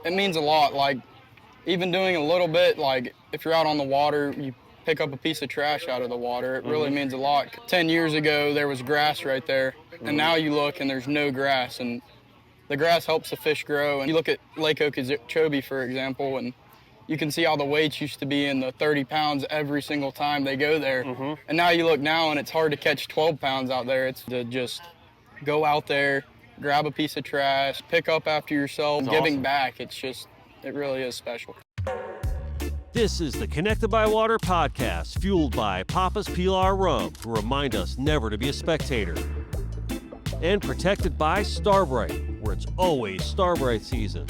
It means a lot. Like, even doing a little bit, like if you're out on the water, you pick up a piece of trash out of the water, it really means a lot. 10 years ago, there was grass right there, and now you look and there's no grass, and the grass helps the fish grow. And you look at Lake Okeechobee, for example, and you can see how the weights used to be in the 30 pounds every single time they go there. And now you look now and it's hard to catch 12 pounds out there. It's to just go out there, grab a piece of trash, pick up after yourself, giving back. It's just, it really is special. This is the Connected by Water podcast, fueled by Papa's Pilar Rum, who remind us never to be a spectator. And protected by Starbright, where it's always Starbright season.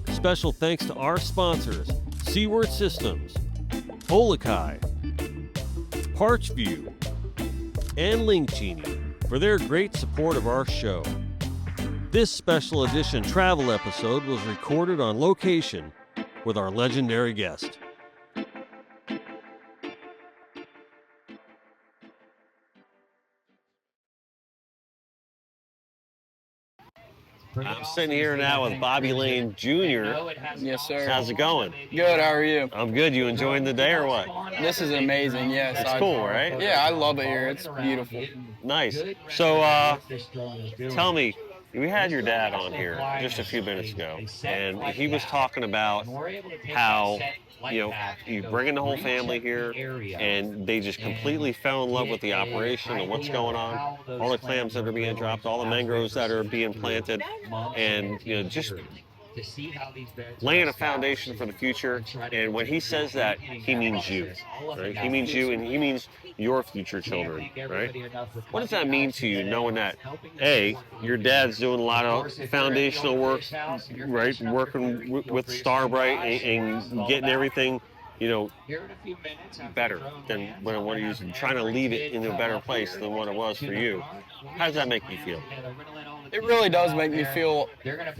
Special thanks to our sponsors, Seaward Systems, Holokai, Parchview, and Lingchini for their great support of our show. This special edition travel episode was recorded on location with our legendary guest. I'm sitting here now with Bobby Lane Jr. Yes, sir. How's it going? Good, how are you? I'm good. You enjoying the day or what? This is amazing, yes. It's cool, right? Yeah, I love it here. It's beautiful. Nice. So, tell me, we had your dad on here just a few minutes ago, and he was talking about how, you bring in the whole family here, and they just completely fell in love with the operation and what's going on, all the clams that are being dropped, all the mangroves that are being planted, and, just laying a foundation for the future. And when he says that, he means you, right? He means you, and he means your future children, right? What does that mean to you, knowing that, A, your dad's doing a lot of foundational work, right? Working with Starbright and getting everything, better than what he was trying to leave it in a better place than what it was for you. How does that make you feel? It really does make me feel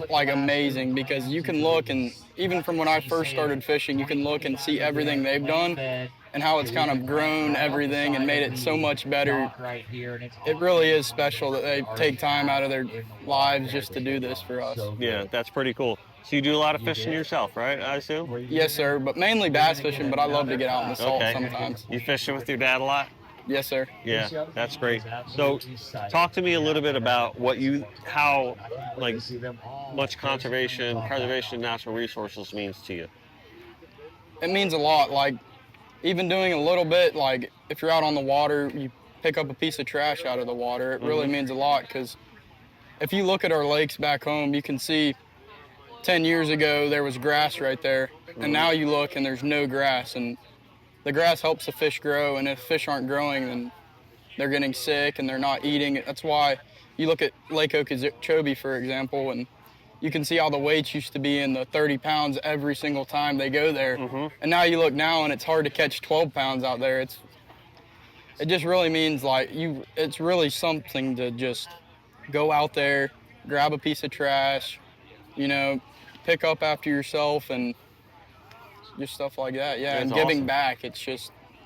like amazing, because you can look, and even from when I first started fishing, you can look and see everything they've done and how it's kind of grown everything and made it so much better. It really is special that they take time out of their lives just to do this for us. Yeah, that's pretty cool. So you do a lot of fishing yourself, right, I assume? Yes, sir, but mainly bass fishing, but I love to get out in the salt sometimes. You fishing with your dad a lot? Yes, sir. Yeah, that's great. So talk to me a little bit about how much preservation of natural resources means to you. It means a lot. Like, even doing a little bit, like if you're out on the water, you pick up a piece of trash out of the water, it really means a lot, because if you look at our lakes back home, you can see 10 years ago there was grass right there, and now you look and there's no grass, and the grass helps the fish grow, and if fish aren't growing, then they're getting sick and they're not eating. That's why you look at Lake Okeechobee, for example, and you can see how the weights used to be in the 30 pounds every single time they go there. And now you look now and it's hard to catch 12 pounds out there. It just really means it's really something to just go out there, grab a piece of trash, pick up after yourself, and just stuff like that. Yeah, and giving back, it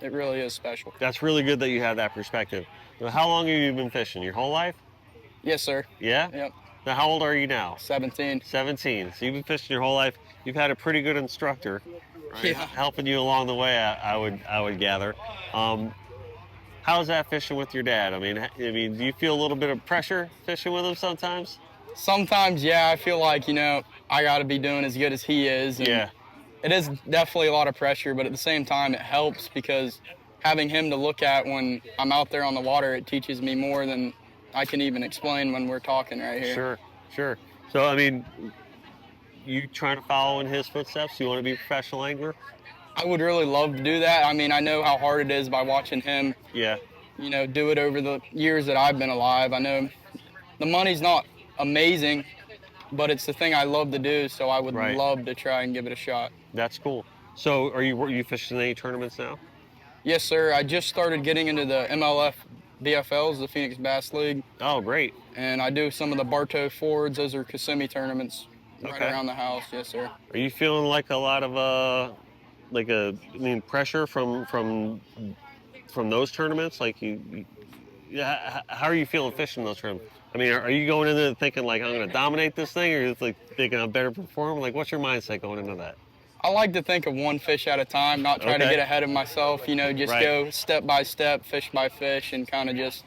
really is special. That's really good that you have that perspective. How long have you been fishing? Your whole life? Yes, sir. Yeah? Yep. Now, how old are you now? 17. 17. So you've been fishing your whole life. You've had a pretty good instructor, right? Yeah. Helping you along the way, I would gather. How's that fishing with your dad? I mean, do you feel a little bit of pressure fishing with him sometimes? Sometimes, yeah. I feel like, I got to be doing as good as he is. And yeah. It is definitely a lot of pressure, but at the same time, it helps, because having him to look at when I'm out there on the water, it teaches me more than I can even explain when we're talking right here. Sure. So, you trying to follow in his footsteps? You want to be a professional angler? I would really love to do that. I know how hard it is by watching him, do it over the years that I've been alive. I know the money's not amazing, but it's the thing I love to do, so I would love to try and give it a shot. That's cool. So are you fishing any tournaments now? Yes, sir. I just started getting into the MLF BFLs, the Phoenix Bass League. Oh, great. And I do some of the Bartow Fords. Those are Kissimmee tournaments right around the house. Yes, sir. Are you feeling like a lot of pressure from those tournaments? How are you feeling fishing those tournaments? I mean, are you going in there thinking like I'm going to dominate this thing, or just like thinking I'm better perform? Like, what's your mindset going into that? I like to think of one fish at a time, not try to Okay. get ahead of myself, you know, just Right. go step by step, fish by fish, and kind of just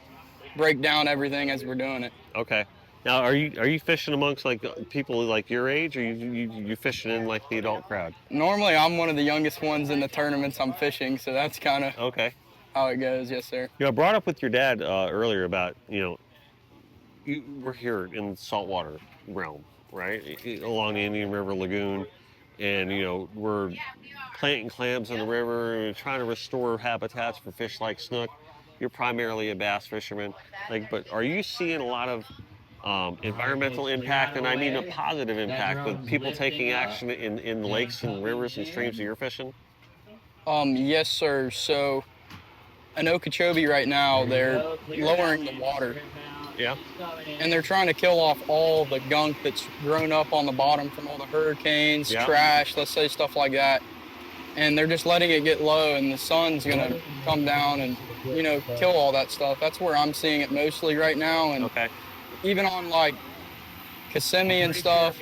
break down everything as we're doing it. Okay. Now, are you fishing amongst like people like your age, or you fishing in like the adult crowd? Normally, I'm one of the youngest ones in the tournaments I'm fishing, so that's kind of Okay. how it goes. Yes, sir. I brought up with your dad earlier about we're here in the saltwater realm, right? Along the Indian River Lagoon, and we're planting clams in the river and trying to restore habitats for fish like snook. You're primarily a bass fisherman, but are you seeing a lot of environmental impact, and I mean a positive impact, with people taking action in the lakes and rivers and streams that you're fishing? Yes, sir. So in Okeechobee right now, they're lowering the water, Yeah. and they're trying to kill off all the gunk that's grown up on the bottom from all the hurricanes, Yeah. trash, let's say stuff like that. And they're just letting it get low, and the sun's gonna come down and kill all that stuff. That's where I'm seeing it mostly right now, and Okay. even on like Kissimmee and stuff.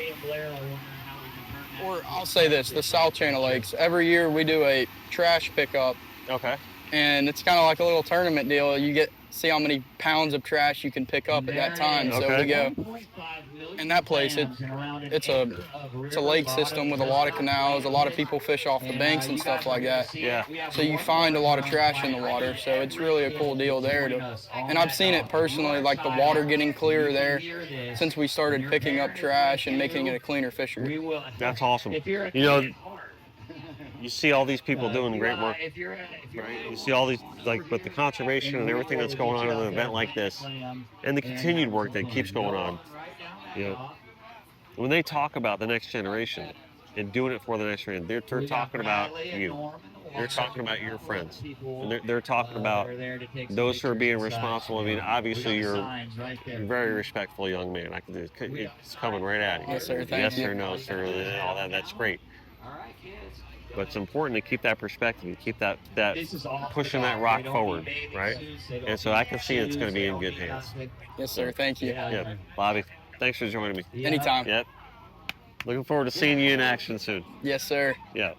Or I'll say this: the South Channel Lakes. Every year we do a trash pickup, Okay. and it's kind of like a little tournament deal. You see how many pounds of trash you can pick up at that time. So we go, and that place, it's a lake system with a lot of canals. A lot of people fish off the banks and stuff like that. Yeah. So you find a lot of trash in the water. So it's really a cool deal there. And I've seen it personally, like the water getting clearer there since we started picking up trash and making it a cleaner fishery. That's awesome. You see all these people doing great work, right? You see all these, with the conservation and everything that's going on in an event like this, and the continued work that keeps going on. When they talk about the next generation and doing it for the next generation, they're talking about you. They're talking about your friends. And they're talking about those who are being responsible. I mean, obviously, you're a very respectful young man. It's coming right at you. Yes, sir. Thank Yes, you. sir, no, sir, and all that. That's great. But it's important to keep that perspective, and keep that pushing that rock forward, right? And so I can see it's going to be in good hands. Yes, sir. Thank you. Yeah, Bobby, thanks for joining me. Anytime. Yep. Looking forward to seeing you in action soon. Yes, sir. Yeah.